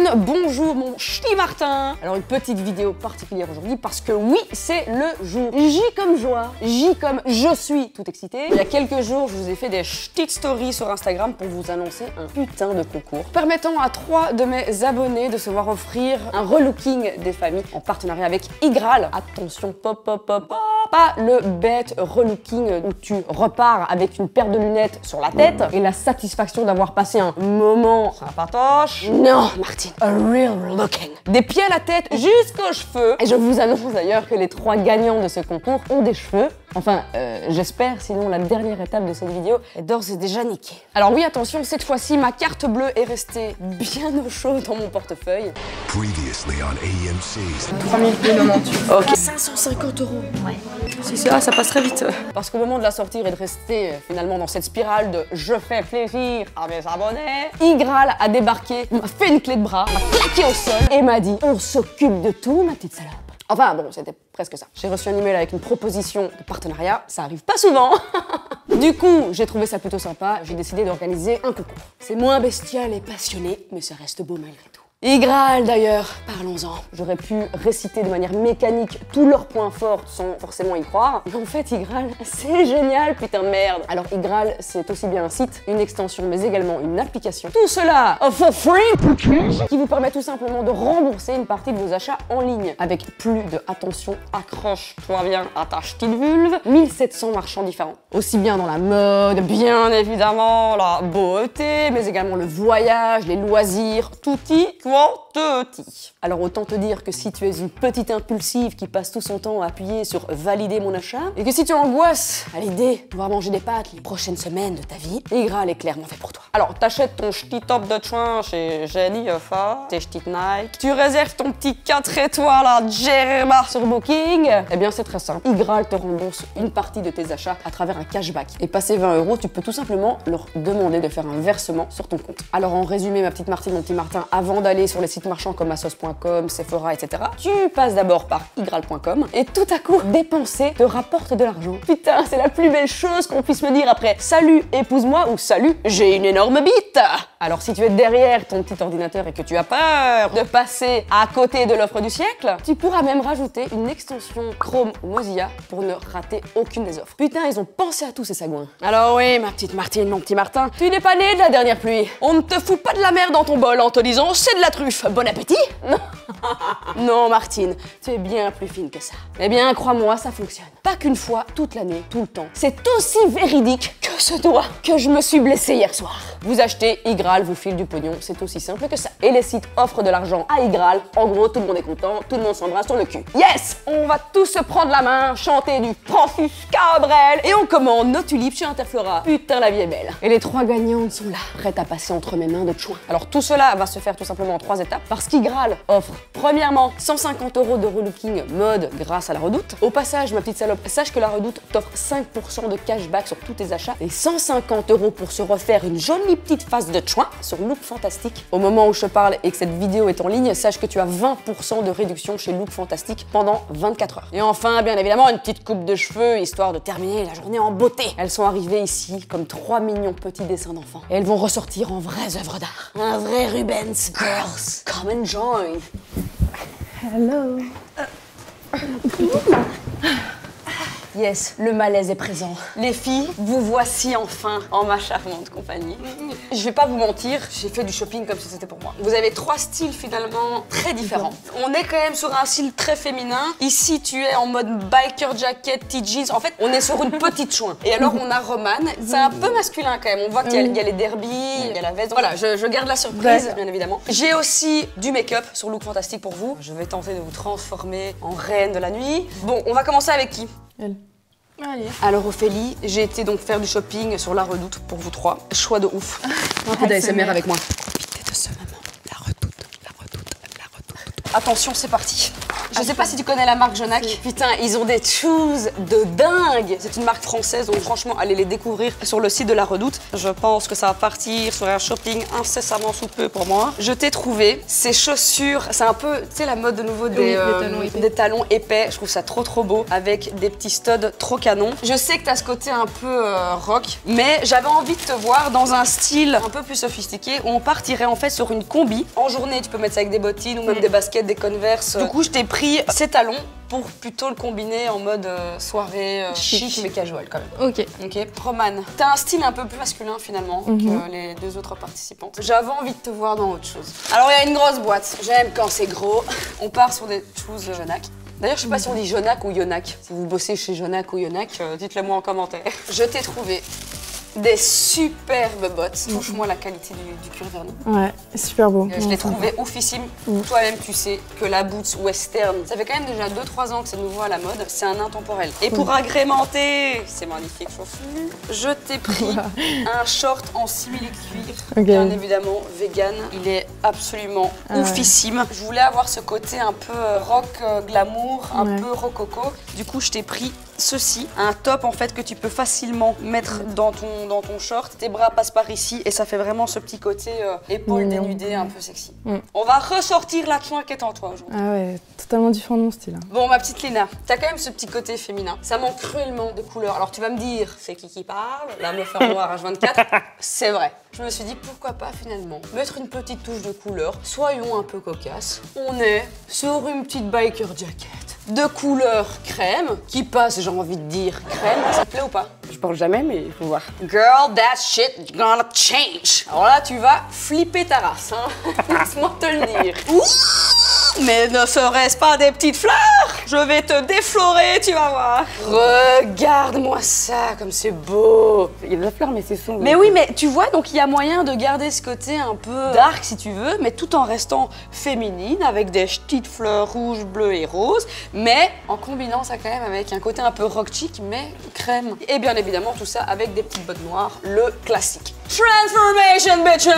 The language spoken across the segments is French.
Martine, bonjour mon ch'ti Martin. Alors une petite vidéo particulière aujourd'hui parce que oui, c'est le jour J comme joie, J comme je suis tout excité. Il y a quelques jours, je vous ai fait des petites stories sur Instagram pour vous annoncer un putain de concours permettant à 3 de mes abonnés de se voir offrir un relooking des familles en partenariat avec Igral. Attention, pop, pas le bête relooking où tu repars avec une paire de lunettes sur la tête et la satisfaction d'avoir passé un moment sympatoche. Non, Martine, a real looking. Des pieds à la tête jusqu'aux cheveux. Et je vous annonce d'ailleurs que les 3 gagnants de ce concours ont des cheveux. Enfin, j'espère, sinon la dernière étape de cette vidéo est d'ores et déjà niquée. Alors oui, attention, cette fois-ci, ma carte bleue est restée bien au chaud dans mon portefeuille. Previously on AMC's. 3298. Ok. 550 €. Ouais. Si ça passe très vite. Parce qu'au moment de la sortir et de rester finalement dans cette spirale de je fais plaisir à mes abonnés, Igral a débarqué, m'a fait une clé de bras, m'a claqué au sol et m'a dit on s'occupe de tout, ma petite salope. Enfin bon, c'était presque ça. J'ai reçu un email avec une proposition de partenariat, ça arrive pas souvent. Du coup, j'ai trouvé ça plutôt sympa, j'ai décidé d'organiser un concours. C'est moins bestial et passionné, mais ça reste beau malgré tout. Igral d'ailleurs, parlons-en. J'aurais pu réciter de manière mécanique tous leurs points forts sans forcément y croire. Mais en fait, Igral, c'est génial, putain de merde. Alors Igral, c'est aussi bien un site, une extension, mais également une application. Tout cela for free, qui vous permet tout simplement de rembourser une partie de vos achats en ligne. Avec plus de, attention, accroche-toi bien à ta petite vulve, 1700 marchands différents. Aussi bien dans la mode, bien évidemment, la beauté, mais également le voyage, les loisirs, tutti quanti. Alors autant te dire que si tu es une petite impulsive qui passe tout son temps à appuyer sur valider mon achat, et que si tu angoisses à l'idée de pouvoir manger des pâtes les prochaines semaines de ta vie, Igral est clairement fait pour toi. Alors t'achètes ton ch'ti top de chouin chez Jenny Hoffa, tes ch'ti Nike, tu réserves ton petit 4 étoiles à Jerma sur Booking, eh bien c'est très simple. Igral te rembourse une partie de tes achats à travers un cashback. Et passé 20 €, tu peux tout simplement leur demander de faire un versement sur ton compte. Alors en résumé, ma petite Martine, mon petit Martin, avant d'aller sur les sites marchands comme Asos.com, Sephora, etc. Tu passes d'abord par igral.com et tout à coup, dépenser te rapporte de l'argent. Putain, c'est la plus belle chose qu'on puisse me dire après salut, épouse-moi ou salut, j'ai une énorme bite. Alors si tu es derrière ton petit ordinateur et que tu as peur de passer à côté de l'offre du siècle, tu pourras même rajouter une extension Chrome ou Mozilla pour ne rater aucune des offres. Putain, ils ont pensé à tous ces sagouins. Alors oui, ma petite Martine, mon petit Martin, tu n'es pas né de la dernière pluie. On ne te fout pas de la merde dans ton bol en te disant c'est de la truffe. Bon appétit. Non. Non, Martine, tu es bien plus fine que ça. Eh bien, crois-moi, ça fonctionne. Pas qu'une fois, toute l'année, tout le temps. C'est aussi véridique que ce doigt que je me suis blessée hier soir. Vous achetez, Igral vous file du pognon, c'est aussi simple que ça. Et les sites offrent de l'argent à Igral. En gros, tout le monde est content, tout le monde s'embrasse sur le cul. Yes! On va tous se prendre la main, chanter du Francis Cabrel et on commande nos tulipes chez Interflora. Putain, la vie est belle. Et les 3 gagnantes sont là, prêtes à passer entre mes mains de chouin. Alors tout cela va se faire tout simplement en 3 étapes parce qu'Igral offre premièrement 150 € de relooking mode grâce à la Redoute. Au passage, ma petite salope, sache que la Redoute t'offre 5% de cashback sur tous tes achats et 150 € pour se refaire une jolie petite face de chouin sur Look Fantastique. Au moment où je parle et que cette vidéo est en ligne, sache que tu as 20% de réduction chez Look Fantastique pendant 24 heures. Et enfin, bien évidemment, une petite coupe de cheveux histoire de terminer la journée en beauté. Elles sont arrivées ici comme 3 mignons petits dessins d'enfants et elles vont ressortir en vraies œuvres d'art. Un vrai Rubens. Girls, come and join. Hello. Yes, le malaise est présent. Les filles, vous voici enfin en ma charmante compagnie. Je vais pas vous mentir, j'ai fait du shopping comme si c'était pour moi. Vous avez 3 styles finalement très différents. On est quand même sur un style très féminin. Ici, tu es en mode biker jacket, jeans. En fait, on est sur une petite chouin. Et alors, on a Romane. C'est un peu masculin quand même. On voit qu'il y a les derbies, il y a la veste. Voilà, je garde la surprise, bien évidemment. J'ai aussi du make-up sur Look Fantastique pour vous. Je vais tenter de vous transformer en reine de la nuit. Bon, on va commencer avec qui? Elle. Allez. Alors Ophélie, j'ai été donc faire du shopping sur la Redoute pour vous 3. Choix de ouf. Un peu ASMR d'ASMR avec moi. Profitez de ce moment. La Redoute, la Redoute, la Redoute. Attention, c'est parti. Je sais pas si tu connais la marque Jonac. Si. Putain, ils ont des shoes de dingue. C'est une marque française, donc franchement, allez les découvrir sur le site de La Redoute. Je pense que ça va partir sur un shopping incessamment sous peu pour moi. Je t'ai trouvé ces chaussures. C'est un peu, tu sais, la mode de nouveau des talons épais. Je trouve ça trop beau avec des petits studs trop canons. Je sais que t'as ce côté un peu rock, mais j'avais envie de te voir dans un style un peu plus sophistiqué où on partirait en fait sur une combi. En journée, tu peux mettre ça avec des bottines ou même des baskets, des Converse. Du coup, je t'ai pris ces talons pour plutôt le combiner en mode soirée chic mais casual quand même. Ok. Roman, t'as un style un peu plus masculin finalement que les deux autres participantes. J'avais envie de te voir dans autre chose. Alors il y a une grosse boîte, j'aime quand c'est gros. On part sur des choses Jonac. D'ailleurs, je sais pas si on dit Jonac ou Yonac. Si vous bossez chez Jonac ou Yonac, dites-le moi en commentaire. Je t'ai trouvé des superbes bottes. Touche-moi la qualité du cuir verni. Ouais, super beau. Je l'ai trouvé oufissime. Toi-même, tu sais que la boots western, ça fait quand même déjà 2-3 ans que c'est nouveau à la mode. C'est un intemporel. Et pour agrémenter ces magnifiques chaussures, je t'ai pris un short en simili-cuir. Bien évidemment, vegan. Il est absolument oufissime. Je voulais avoir ce côté un peu rock glamour, un peu rococo. Du coup, je t'ai pris ceci, un top en fait que tu peux facilement mettre dans ton short. Tes bras passent par ici et ça fait vraiment ce petit côté épaule dénudée un peu sexy. On va ressortir la chouinquette en toi aujourd'hui. Ah ouais, totalement différent de mon style. Bon ma petite Léna, t'as quand même ce petit côté féminin. Ça manque cruellement de couleurs. Alors tu vas me dire, c'est qui parle? La meuf en noir H24. C'est vrai. Je me suis dit pourquoi pas finalement mettre une petite touche de couleur. Soyons un peu cocasses. On est sur une petite biker jacket de couleur crème qui passe, j'ai envie de dire crème. Ça te plaît ou pas? Je parle jamais mais il faut voir. Girl, that shit gonna change. Alors là tu vas flipper ta race, hein. Laisse-moi te le dire. Ouh, mais ne serait-ce pas des petites fleurs? Je vais te déflorer, tu vas voir. Regarde-moi ça, comme c'est beau. Il y a de la fleur, mais c'est sombre. Mais oui, mais tu vois, donc il y a moyen de garder ce côté un peu dark, si tu veux, mais tout en restant féminine, avec des petites fleurs rouges, bleues et roses, mais en combinant ça quand même avec un côté un peu rock chic, mais crème. Et bien évidemment, tout ça avec des petites bottes noires, le classique. Transformation, bitches!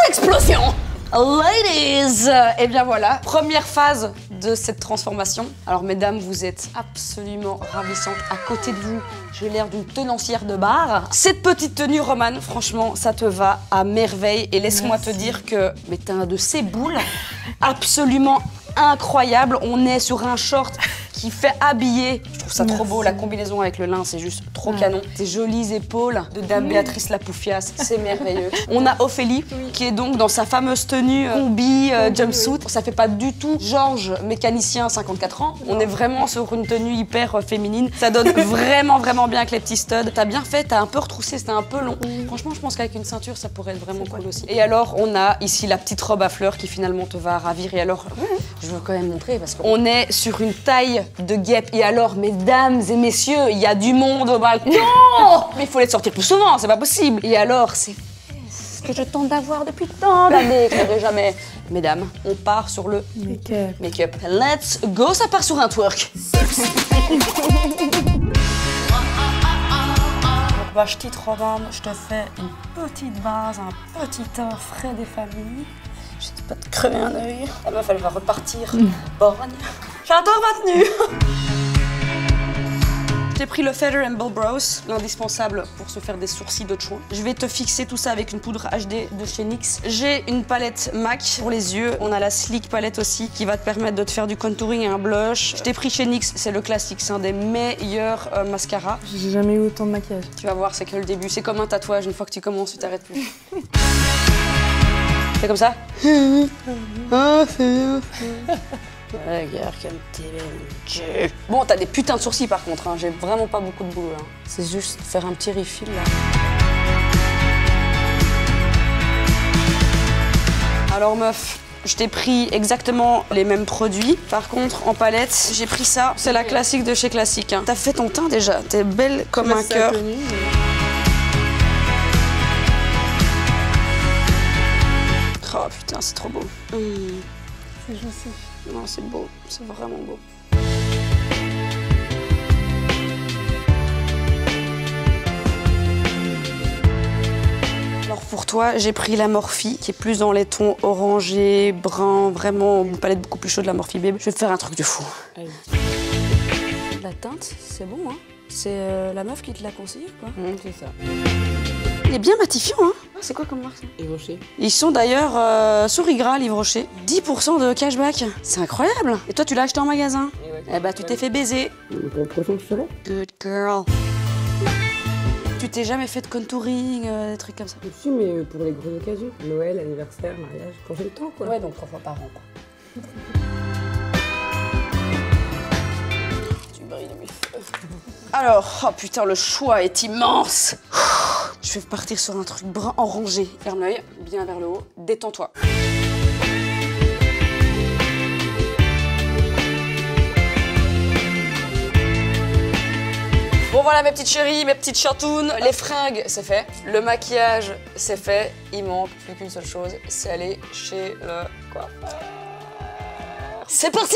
Explosion! Ladies! Et bien voilà, première phase de cette transformation. Alors mesdames, vous êtes absolument ravissantes. À côté de vous, j'ai l'air d'une tenancière de bar. Cette petite tenue romane, franchement, ça te va à merveille. Et laisse-moi te dire que t'as un de ces boules absolument incroyable. On est sur un short qui fait habiller. Je trouve ça trop beau, la combinaison avec le lin, c'est juste trop canon. Ces jolies épaules de Dame Béatrice la Poufiasse, c'est merveilleux. On a Ophélie qui est donc dans sa fameuse tenue combi jumpsuit. Ça fait pas du tout Georges, mécanicien, 54 ans. On est vraiment sur une tenue hyper féminine. Ça donne vraiment bien avec les petits studs. T'as bien fait, t'as un peu retroussé, c'était un peu long. Franchement, je pense qu'avec une ceinture, ça pourrait être vraiment cool aussi. Et alors, on a ici la petite robe à fleurs qui finalement te va ravir. Et alors, je veux quand même montrer parce qu'on est sur une taille de guêpe. Et alors, mesdames et messieurs, il y a du monde au balcon. Mais il faut les sortir plus souvent, c'est pas possible. Et alors, c'est ce que je tente d'avoir depuis tant d'années, que j'avais jamais. Mesdames, on part sur le make-up. Let's go, ça part sur un twerk. Bah, je titre Robin, je te fais une petite base, un petit teint frais des familles. Je sais pas te crever un œil. La meuf, elle va repartir borgne. J'adore ma tenue. J'ai pris le Feather and Bow Brows, l'indispensable pour se faire des sourcils de chouin. Je vais te fixer tout ça avec une poudre HD de chez NYX. J'ai une palette MAC pour les yeux. On a la Sleek palette aussi qui va te permettre de te faire du contouring et un blush. Je t'ai pris chez NYX, c'est le classique, c'est un des meilleurs mascaras. J'ai jamais eu autant de maquillage. Tu vas voir, c'est que le début. C'est comme un tatouage, une fois que tu commences, tu t'arrêtes plus. C'est comme ça. Regarde comme t'es belle. Bon, t'as des putains de sourcils par contre, hein. J'ai vraiment pas beaucoup de boulot là. C'est juste faire un petit refill là. Alors meuf, je t'ai pris exactement les mêmes produits. Par contre, en palette, j'ai pris ça. C'est la classique de chez Classique. Hein. T'as fait ton teint déjà, t'es belle comme un cœur. Oh putain, c'est trop beau. C'est jouissif. Non, c'est beau, c'est vraiment beau. Alors pour toi, j'ai pris la Morphe qui est plus dans les tons orangés, bruns, vraiment une palette beaucoup plus chaude de la Morphe Babe. Je vais te faire un truc de fou. Allez. La teinte, c'est bon, hein. C'est la meuf qui te l'a conseillé, quoi. C'est ça. Il est bien matifiant, hein. C'est quoi comme marque ça? Yves Rocher. Ils sont d'ailleurs sur Igral, Yves Rocher. 10% de cashback. C'est incroyable. Et toi, tu l'as acheté en magasin? Eh bah, tu t'es fait baiser. Pour le prochain, tu seras? Good girl. Tu t'es jamais fait de contouring, des trucs comme ça? Si, mais pour les grosses occasions. Noël, anniversaire, mariage, quand j'ai le temps, quoi. Ouais, donc 3 fois par an, quoi. Tu brilles de mes feux. Alors, oh putain, le choix est immense. Je vais partir sur un truc brun orangé. Ferme l'œil, bien vers le haut, détends-toi. Bon voilà mes petites chéries, mes petites chatounes, les fringues c'est fait, le maquillage c'est fait, il manque plus qu'une seule chose, c'est aller chez le coiffeur. C'est parti!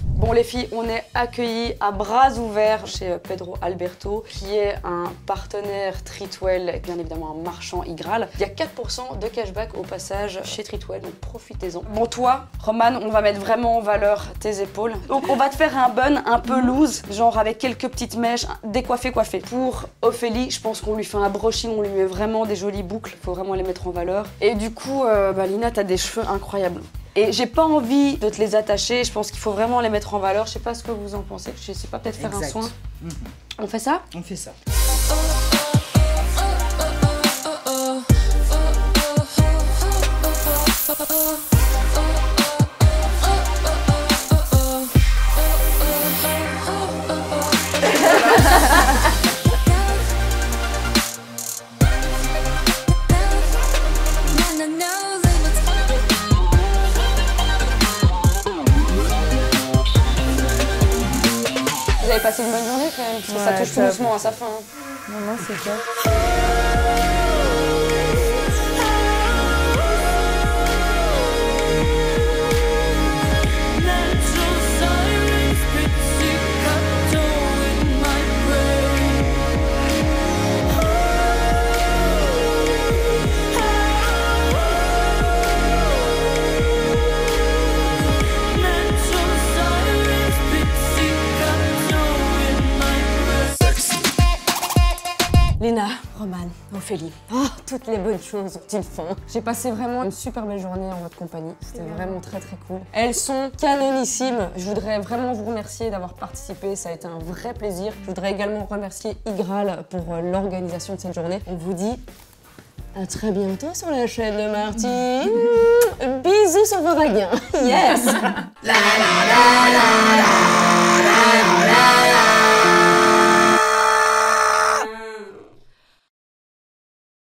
Bon les filles, on est accueillis à bras ouverts chez Pedro Alberto, qui est un partenaire Treatwell, bien évidemment un marchand Igral. Il y a 4% de cashback au passage chez Treatwell, donc profitez-en. Bon toi, Romane, on va mettre vraiment en valeur tes épaules. Donc on va te faire un bun un peu loose, genre avec quelques petites mèches, décoiffées, coiffées. Pour Ophélie, je pense qu'on lui fait un brushing, on lui met vraiment des jolies boucles, faut vraiment les mettre en valeur. Et du coup, Lina, t'as des cheveux incroyables. Et j'ai pas envie de te les attacher, je pense qu'il faut vraiment les mettre en valeur. Je sais pas ce que vous en pensez, je sais pas, peut-être faire un soin. On fait ça? On fait ça. Vous avez passé une bonne journée quand même, parce que ça touche tout doucement à sa fin. Hein. Non, c'est clair. Lina, Romane, Ophélie, oh, toutes les bonnes choses ont-ils fin. J'ai passé vraiment une super belle journée en votre compagnie, c'était vraiment très cool. Elles sont canonissimes, je voudrais vraiment vous remercier d'avoir participé, ça a été un vrai plaisir. Je voudrais également remercier Igral pour l'organisation de cette journée. On vous dit à très bientôt sur la chaîne de Marty. Bisous sur vos vaguins, yes. La la la la la.